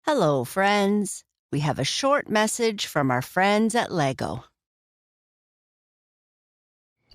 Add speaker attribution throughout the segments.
Speaker 1: Hello, friends. We have a short message from our friends at LEGO.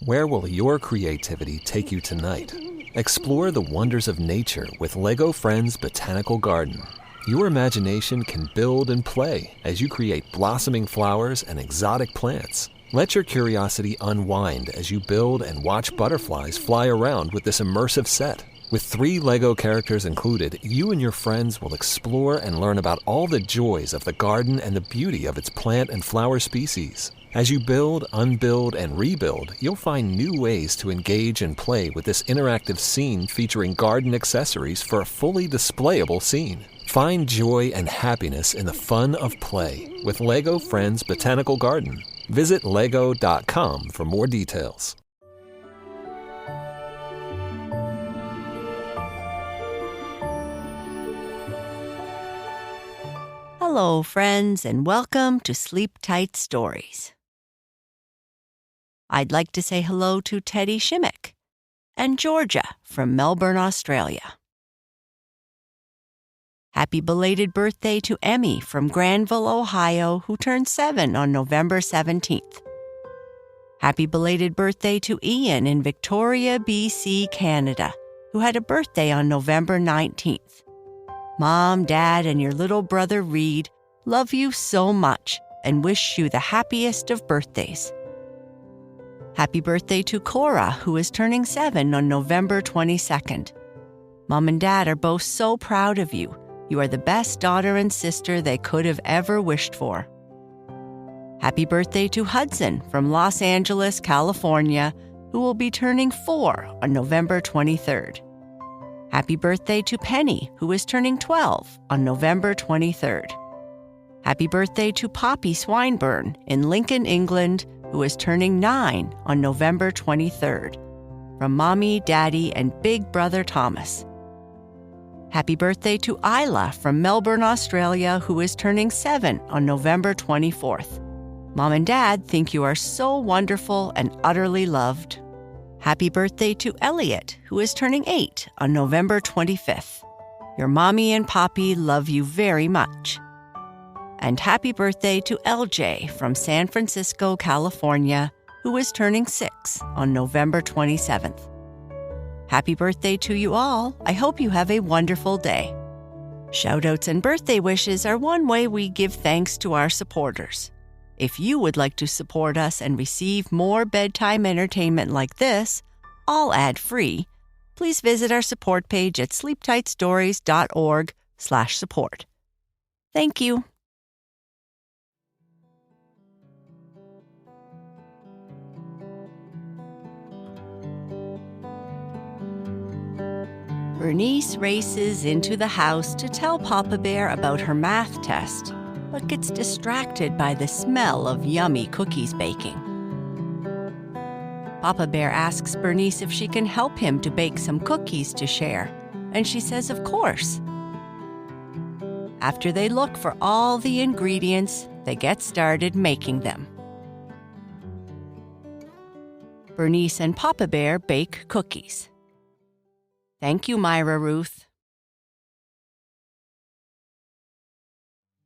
Speaker 2: Where will your creativity take you tonight? Explore the wonders of nature with LEGO Friends Botanical Garden. Your imagination can build and play as you create blossoming flowers and exotic plants. Let your curiosity unwind as you build and watch butterflies fly around with this immersive set. With 3 LEGO characters included, you and your friends will explore and learn about all the joys of the garden and the beauty of its plant and flower species. As you build, unbuild, and rebuild, you'll find new ways to engage and play with this interactive scene featuring garden accessories for a fully displayable scene. Find joy and happiness in the fun of play with LEGO Friends Botanical Garden. Visit lego.com for more details.
Speaker 1: Hello, friends, and welcome to Sleep Tight Stories. I'd like to say hello to Teddy Shimmick and Georgia from Melbourne, Australia. Happy belated birthday to Emmy from Granville, Ohio, who turned 7 on November 17th. Happy belated birthday to Ian in Victoria, BC, Canada, who had a birthday on November 19th. Mom, Dad, and your little brother Reed love you so much and wish you the happiest of birthdays. Happy birthday to Cora, who is turning 7 on November 22nd. Mom and Dad are both so proud of you. You are the best daughter and sister they could have ever wished for. Happy birthday to Hudson from Los Angeles, California, who will be turning 4 on November 23rd. Happy birthday to Penny, who is turning 12 on November 23rd. Happy birthday to Poppy Swinburne in Lincoln, England, who is turning 9 on November 23rd. From Mommy, Daddy, and Big Brother Thomas. Happy birthday to Isla from Melbourne, Australia, who is turning 7 on November 24th. Mom and Dad think you are so wonderful and utterly loved. Happy birthday to Elliot, who is turning 8 on November 25th. Your Mommy and Poppy love you very much. And happy birthday to LJ from San Francisco, California, who is turning 6 on November 27th. Happy birthday to you all. I hope you have a wonderful day. Shoutouts and birthday wishes are one way we give thanks to our supporters. If you would like to support us and receive more bedtime entertainment like this, all ad-free, please visit our support page at sleeptightstories.org/support. Thank you. Bernice races into the house to tell Papa Bear about her math test, but gets distracted by the smell of yummy cookies baking. Papa Bear asks Bernice if she can help him to bake some cookies to share, and she says of course. After they look for all the ingredients, they get started making them. Bernice and Papa Bear bake cookies. Thank you, Myra Ruth.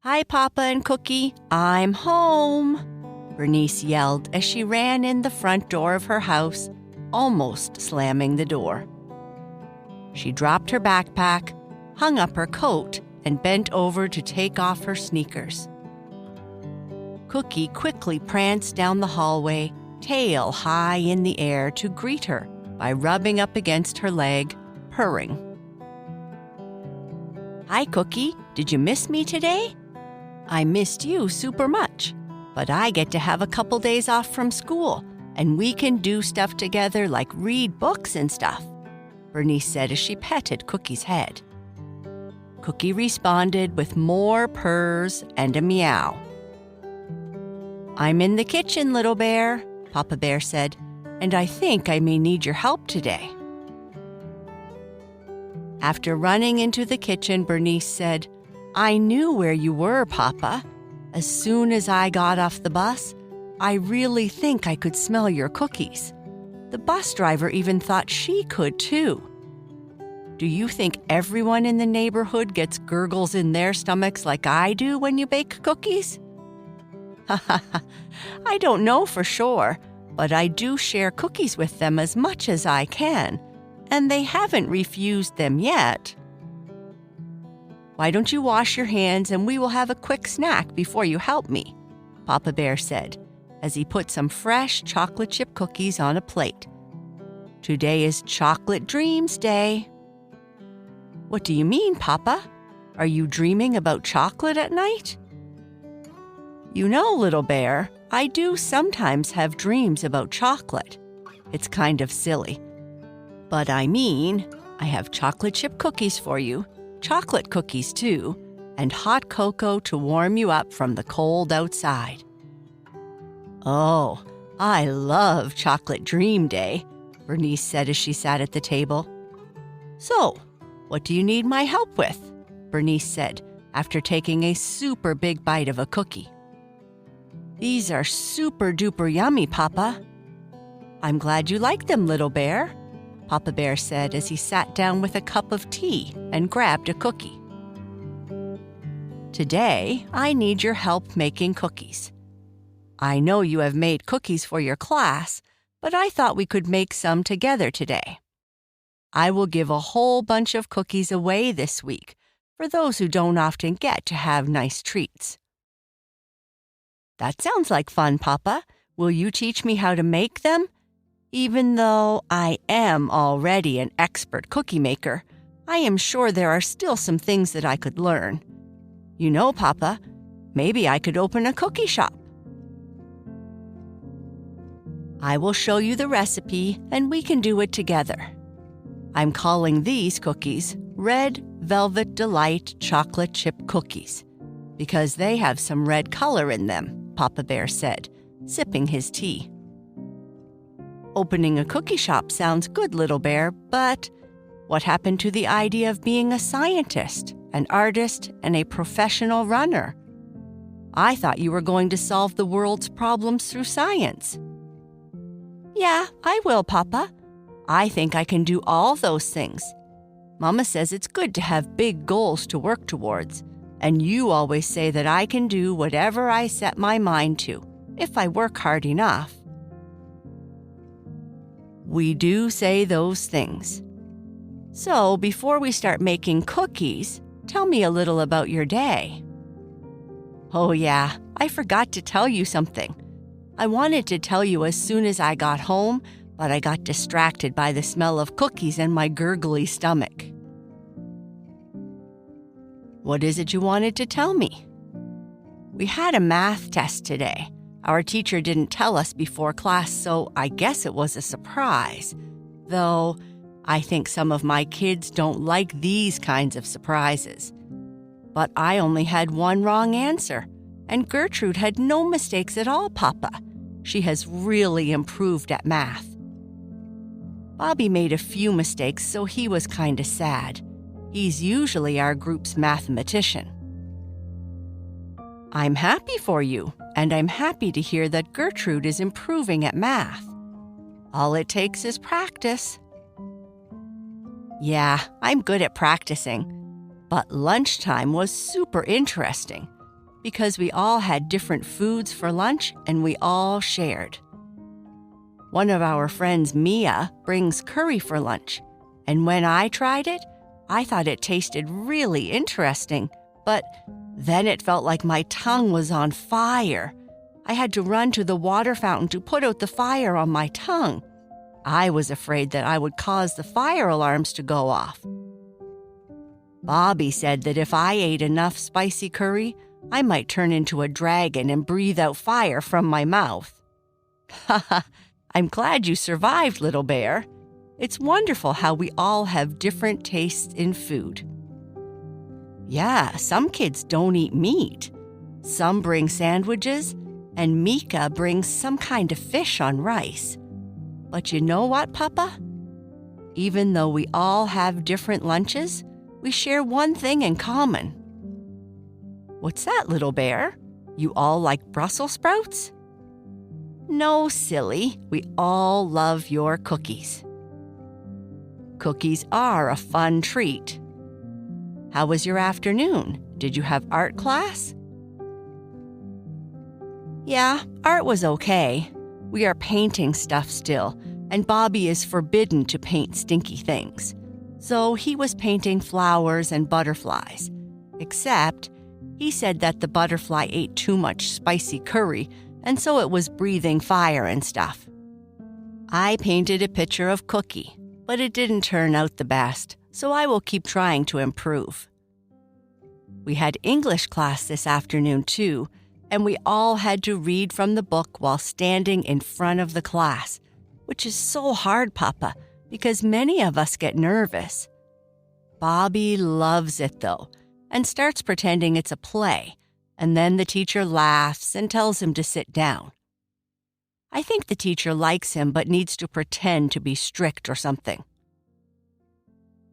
Speaker 1: Hi, Papa and Cookie. I'm home, Bernice yelled as she ran in the front door of her house, almost slamming the door. She dropped her backpack, hung up her coat, and bent over to take off her sneakers. Cookie quickly pranced down the hallway, tail high in the air, to greet her by rubbing up against her leg, purring. Hi, Cookie. Did you miss me today? I missed you super much, but I get to have a couple days off from school, and we can do stuff together like read books and stuff, Bernice said as she petted Cookie's head. Cookie responded with more purrs and a meow. I'm in the kitchen, little bear, Papa Bear said, and I think I may need your help today. After running into the kitchen, Bernice said, I knew where you were, Papa. As soon as I got off the bus, I really think I could smell your cookies. The bus driver even thought she could, too. Do you think everyone in the neighborhood gets gurgles in their stomachs like I do when you bake cookies? I don't know for sure, but I do share cookies with them as much as I can, and they haven't refused them yet. Why don't you wash your hands and we will have a quick snack before you help me, Papa Bear said, as he put some fresh chocolate chip cookies on a plate. Today is Chocolate Dreams Day. What do you mean, Papa? Are you dreaming about chocolate at night? You know, little bear, I do sometimes have dreams about chocolate. It's kind of silly. But I mean, I have chocolate chip cookies for you, chocolate cookies too, and hot cocoa to warm you up from the cold outside. Oh, I love Chocolate Dream Day, Bernice said as she sat at the table. So, what do you need my help with? Bernice said after taking a super big bite of a cookie. These are super duper yummy, Papa. I'm glad you like them, little bear, Papa Bear said as he sat down with a cup of tea and grabbed a cookie. Today, I need your help making cookies. I know you have made cookies for your class, but I thought we could make some together today. I will give a whole bunch of cookies away this week for those who don't often get to have nice treats. That sounds like fun, Papa. Will you teach me how to make them? Even though I am already an expert cookie maker, I am sure there are still some things that I could learn. You know, Papa, maybe I could open a cookie shop. I will show you the recipe and we can do it together. I'm calling these cookies Red Velvet Delight Chocolate Chip Cookies because they have some red color in them, Papa Bear said, sipping his tea. Opening a cookie shop sounds good, little bear, but what happened to the idea of being a scientist, an artist, and a professional runner? I thought you were going to solve the world's problems through science. Yeah, I will, Papa. I think I can do all those things. Mama says it's good to have big goals to work towards, and you always say that I can do whatever I set my mind to, if I work hard enough. We do say those things. So, before we start making cookies, tell me a little about your day. Oh yeah, I forgot to tell you something. I wanted to tell you as soon as I got home, but I got distracted by the smell of cookies and my gurgly stomach. What is it you wanted to tell me? We had a math test today. Our teacher didn't tell us before class, so I guess it was a surprise. Though, I think some of my kids don't like these kinds of surprises. But I only had one wrong answer, and Gertrude had no mistakes at all, Papa. She has really improved at math. Bobby made a few mistakes, so he was kind of sad. He's usually our group's mathematician. I'm happy for you, and I'm happy to hear that Gertrude is improving at math. All it takes is practice. Yeah, I'm good at practicing. But lunchtime was super interesting because we all had different foods for lunch and we all shared. One of our friends, Mia, brings curry for lunch, and when I tried it, I thought it tasted really interesting, but then it felt like my tongue was on fire. I had to run to the water fountain to put out the fire on my tongue. I was afraid that I would cause the fire alarms to go off. Bobby said that if I ate enough spicy curry, I might turn into a dragon and breathe out fire from my mouth. Haha, I'm glad you survived, little bear. It's wonderful how we all have different tastes in food. Yeah, some kids don't eat meat. Some bring sandwiches, and Mika brings some kind of fish on rice. But you know what, Papa? Even though we all have different lunches, we share one thing in common. What's that, little bear? You all like Brussels sprouts? No, silly. We all love your cookies. Cookies are a fun treat. How was your afternoon? Did you have art class? Yeah, art was okay. We are painting stuff still, and Bobby is forbidden to paint stinky things. So he was painting flowers and butterflies. Except, he said that the butterfly ate too much spicy curry, and so it was breathing fire and stuff. I painted a picture of Cookie, but it didn't turn out the best, so I will keep trying to improve. We had English class this afternoon too, and we all had to read from the book while standing in front of the class, which is so hard, Papa, because many of us get nervous. Bobby loves it though, and starts pretending it's a play, and then the teacher laughs and tells him to sit down. I think the teacher likes him but needs to pretend to be strict or something.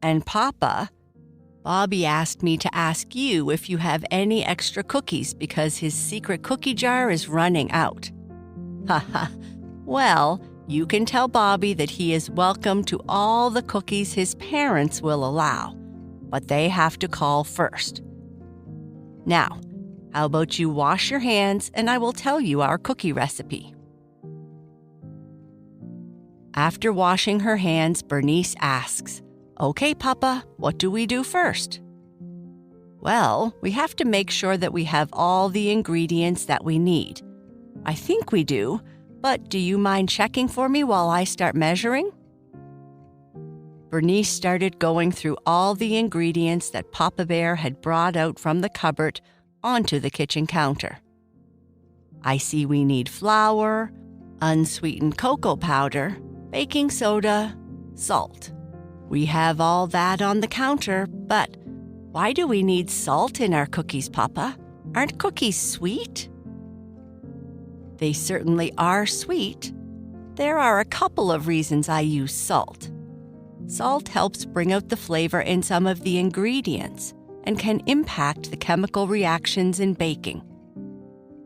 Speaker 1: And Papa, Bobby asked me to ask you if you have any extra cookies because his secret cookie jar is running out. Haha. Well, you can tell Bobby that he is welcome to all the cookies his parents will allow, but they have to call first. Now, how about you wash your hands and I will tell you our cookie recipe. After washing her hands, Bernice asks, "Okay, Papa, what do we do first?" Well, we have to make sure that we have all the ingredients that we need. I think we do, but do you mind checking for me while I start measuring? Bernice started going through all the ingredients that Papa Bear had brought out from the cupboard onto the kitchen counter. I see we need flour, unsweetened cocoa powder, baking soda, salt. We have all that on the counter, but why do we need salt in our cookies, Papa? Aren't cookies sweet? They certainly are sweet. There are a couple of reasons I use salt. Salt helps bring out the flavor in some of the ingredients and can impact the chemical reactions in baking.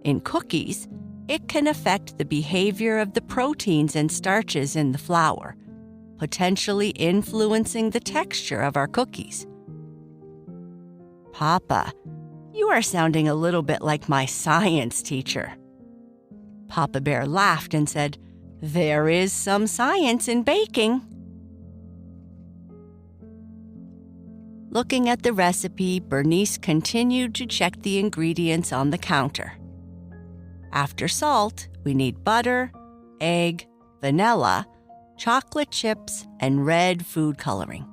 Speaker 1: In cookies, it can affect the behavior of the proteins and starches in the flour, potentially influencing the texture of our cookies. Papa, you are sounding a little bit like my science teacher. Papa Bear laughed and said, "There is some science in baking." Looking at the recipe, Bernice continued to check the ingredients on the counter. After salt, we need butter, egg, vanilla, chocolate chips, and red food coloring.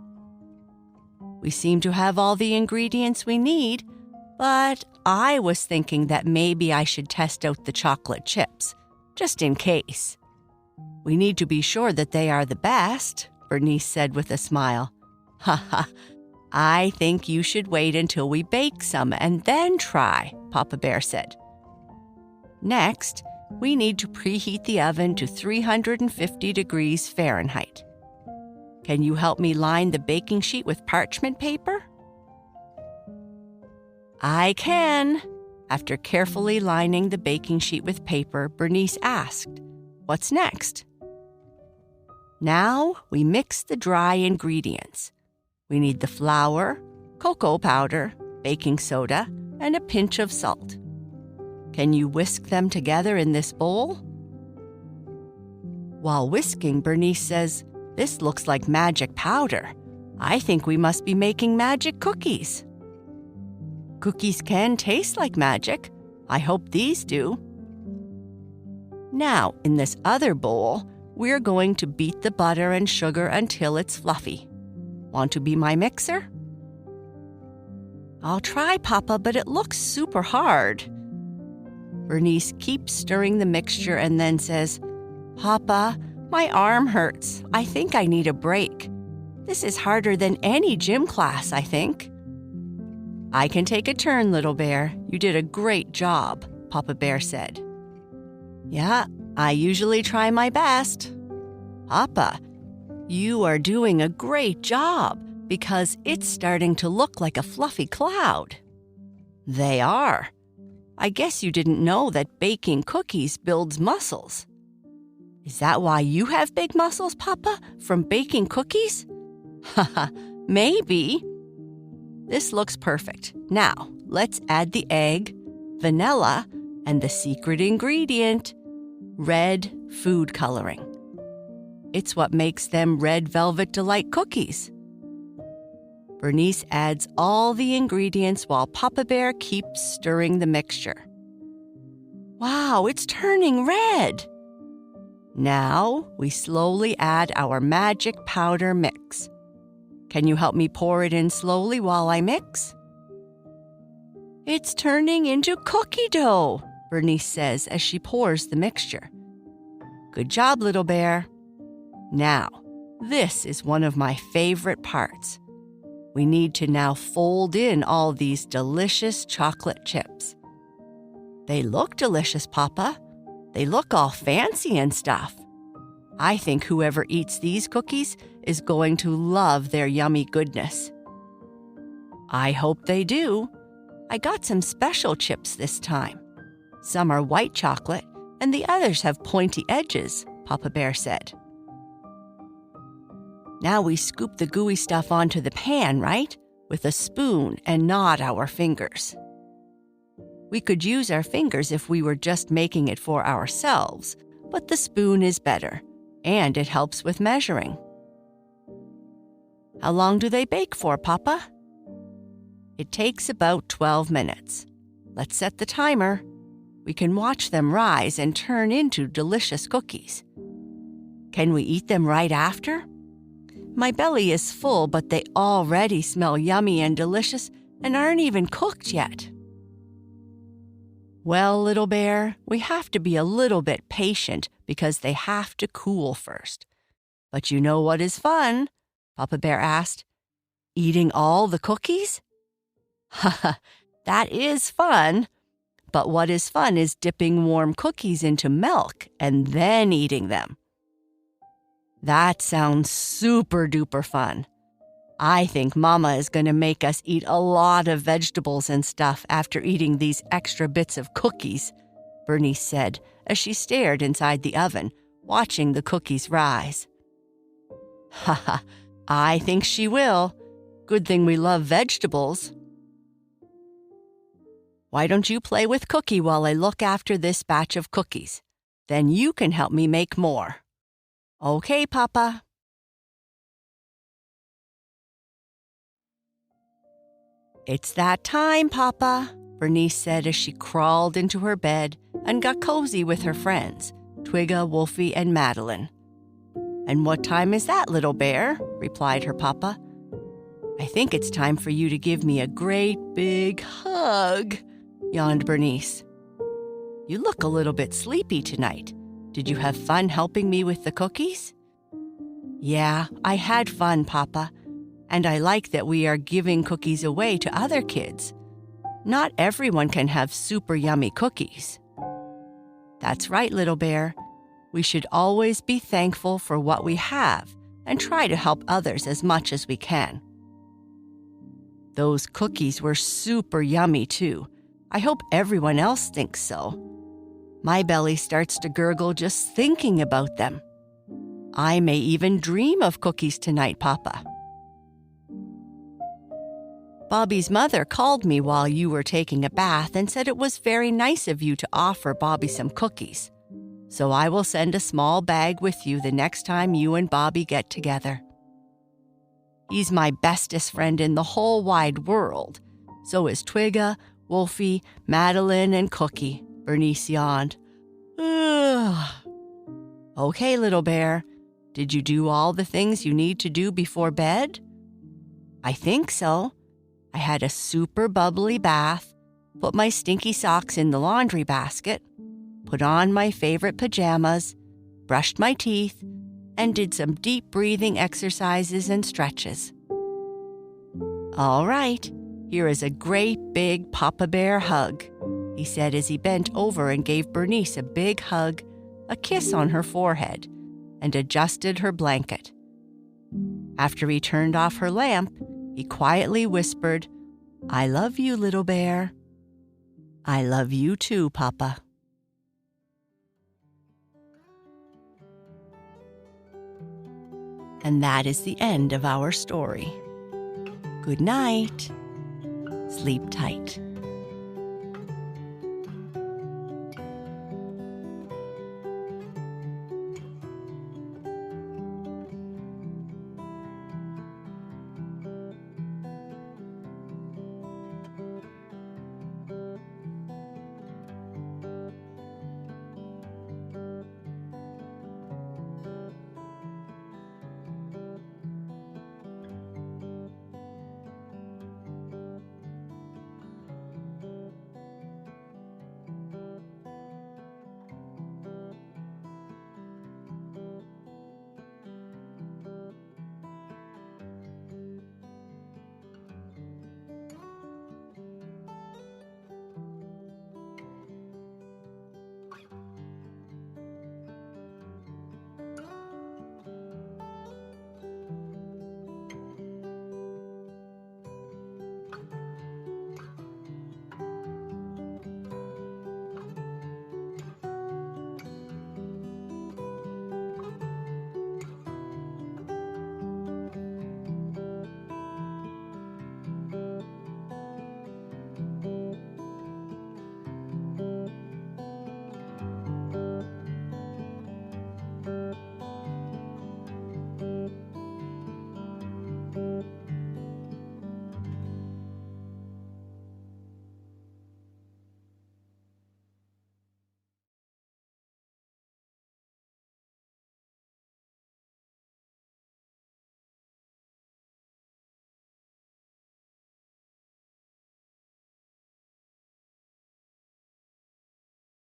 Speaker 1: We seem to have all the ingredients we need, but I was thinking that maybe I should test out the chocolate chips, just in case. We need to be sure that they are the best, Bernice said with a smile. Haha, I think you should wait until we bake some and then try, Papa Bear said. Next, we need to preheat the oven to 350 degrees Fahrenheit. Can you help me line the baking sheet with parchment paper? I can. After carefully lining the baking sheet with paper, Bernice asked, "What's next?" Now we mix the dry ingredients. We need the flour, cocoa powder, baking soda, and a pinch of salt. Can you whisk them together in this bowl? While whisking, Bernice says, "This looks like magic powder. I think we must be making magic cookies." Cookies can taste like magic. I hope these do. Now, in this other bowl, we're going to beat the butter and sugar until it's fluffy. Want to be my mixer? I'll try, Papa, but it looks super hard. Bernice keeps stirring the mixture and then says, "Papa, my arm hurts. I think I need a break. This is harder than any gym class, I think." "I can take a turn, little bear. You did a great job," Papa Bear said. "Yeah, I usually try my best." "Papa, you are doing a great job because it's starting to look like a fluffy cloud." "They are. I guess you didn't know that baking cookies builds muscles." "Is that why you have big muscles, Papa, from baking cookies?" Haha, maybe. This looks perfect. Now, let's add the egg, vanilla, and the secret ingredient, red food coloring. It's what makes them red velvet delight cookies. Bernice adds all the ingredients while Papa Bear keeps stirring the mixture. Wow, it's turning red! Now, we slowly add our magic powder mix. Can you help me pour it in slowly while I mix? It's turning into cookie dough, Bernice says as she pours the mixture. Good job, little bear. Now, this is one of my favorite parts. We need to now fold in all these delicious chocolate chips. They look delicious, Papa. They look all fancy and stuff. I think whoever eats these cookies is going to love their yummy goodness. I hope they do. I got some special chips this time. Some are white chocolate and the others have pointy edges, Papa Bear said. Now we scoop the gooey stuff onto the pan, right? With a spoon and not our fingers. We could use our fingers if we were just making it for ourselves, but the spoon is better, and it helps with measuring. How long do they bake for, Papa? It takes about 12 minutes. Let's set the timer. We can watch them rise and turn into delicious cookies. Can we eat them right after? My belly is full, but they already smell yummy and delicious and aren't even cooked yet. Well, little bear, we have to be a little bit patient because they have to cool first. But you know what is fun? Papa Bear asked. Eating all the cookies? Haha, that is fun. But what is fun is dipping warm cookies into milk and then eating them. That sounds super duper fun. I think Mama is going to make us eat a lot of vegetables and stuff after eating these extra bits of cookies, Bernice said as she stared inside the oven, watching the cookies rise. Haha, I think she will. Good thing we love vegetables. Why don't you play with Cookie while I look after this batch of cookies? Then you can help me make more. Okay, Papa. It's that time, Papa, Bernice said as she crawled into her bed and got cozy with her friends, Twigga, Wolfie, and Madeline. And what time is that, little bear? Replied her papa. I think it's time for you to give me a great big hug, yawned Bernice. You look a little bit sleepy tonight. Did you have fun helping me with the cookies? Yeah, I had fun, Papa. And I like that we are giving cookies away to other kids. Not everyone can have super yummy cookies. That's right, little bear. We should always be thankful for what we have and try to help others as much as we can. Those cookies were super yummy, too. I hope everyone else thinks so. My belly starts to gurgle just thinking about them. I may even dream of cookies tonight, Papa. Bobby's mother called me while you were taking a bath and said it was very nice of you to offer Bobby some cookies. So I will send a small bag with you the next time you and Bobby get together. He's my bestest friend in the whole wide world. So is Twigga, Wolfie, Madeline, and Cookie, Bernice yawned. Ugh. Okay, little bear. Did you do all the things you need to do before bed? I think so. I had a super bubbly bath, put my stinky socks in the laundry basket, put on my favorite pajamas, brushed my teeth, and did some deep breathing exercises and stretches. All right, here is a great big Papa Bear hug, he said as he bent over and gave Bernice a big hug, a kiss on her forehead, and adjusted her blanket. After he turned off her lamp, he quietly whispered, I love you, little bear. I love you too, Papa. And that is the end of our story. Good night. Sleep tight.